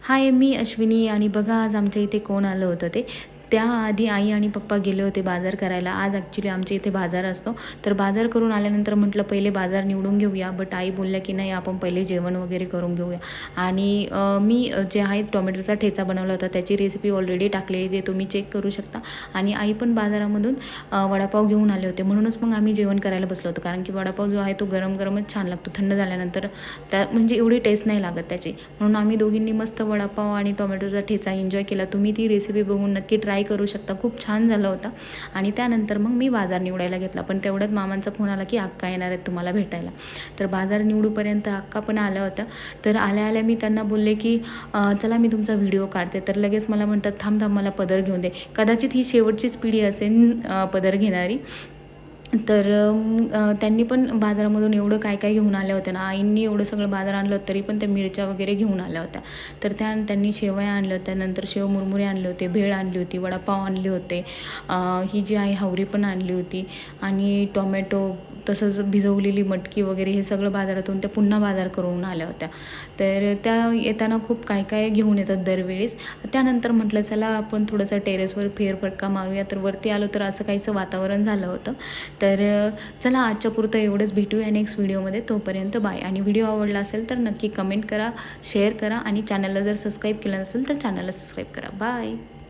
हाय, मी अश्विनी आणि बघा आज आमच्या इथे कोण आलं होतं ते. त्याआधी आई आणि पप्पा गेले होते बाजार करायला. आज ॲक्च्युली आमच्या इथे बाजार असतो. तर बाजार करून आल्यानंतर म्हटलं पहिले बाजार निवडून घेऊया. बट आई बोलल्या की नाही आपण पहिले जेवण वगैरे करून घेऊया. आणि मी जे आहे टोमॅटोचा ठेचा बनवला होता त्याची रेसिपी ऑलरेडी टाकलेली, ते तुम्ही चेक करू शकता. आणि आई पण बाजारामधून वडापाव घेऊन आले होते, म्हणूनच मग आम्ही जेवण करायला बसलो होतो. कारण की वडापाव जो आहे तो गरम गरमच छान लागतो, थंड झाल्यानंतर त्या म्हणजे एवढी टेस्ट नाही लागत त्याची. म्हणून आम्ही दोघींनी मस्त वडापाव आणि टोमॅटोचा ठेचा एन्जॉय केला. तुम्ही ती रेसिपी बघून नक्की ट्राय करू शकता, खूप छान झाला होता. आणि त्यानंतर मग मी बाजार निवडायला घेतला. पण तेवढ्यात मामांचा फोन आला की अक्का येणार आहेत तुम्हाला भेटायला. तर बाजार निवडूपर्यंत अक्का पण आल्या होत्या. तर आल्या आल्या मी त्यांना बोलले की चला मी तुमचा व्हिडिओ काढते. तर लगेच मला म्हणतात थांब थांब मला पदर घेऊन दे. कदाचित ही शेवटचीच पिढी असेल पदर घेणारी. तर त्यांनी पण बाजारामधून एवढं काय काय घेऊन आल्या होत्या ना. आईंनी एवढं सगळं बाजार आणलं तरी पण त्या मिरच्या वगैरे घेऊन आल्या होत्या. तर त्यांनी शेवया आणल्या होत्या, नंतर शेव मुरमुरे आणले होते, भेळ आणली होती, वडापाव आणले होते, ही जी आहे हावरी पण आणली होती, आणि टोमॅटो तसंच भिजवलेली मटकी वगैरे हे सगळं बाजारातून त्या पुन्हा बाजार करून आल्या होत्या. तर त्या येताना खूप काय काय घेऊन येतात दरवेळेस. त्यानंतर म्हटलं चला आपण थोडंसं टेरेसवर फेरफटका मारूया. तर वरती आलो तर असं काहीचं वातावरण झालं होतं. तर चला आजच्या पुरतं एवढंच. भेटूया नेक्स्ट व्हिडिओमध्ये. तोपर्यंत बाय. आणि व्हिडिओ आवडला असेल तर नक्की कमेंट करा, शेअर करा, आणि चॅनलला जर सबस्क्राईब केलं नसेल तर चॅनलला सबस्क्राईब करा. बाय.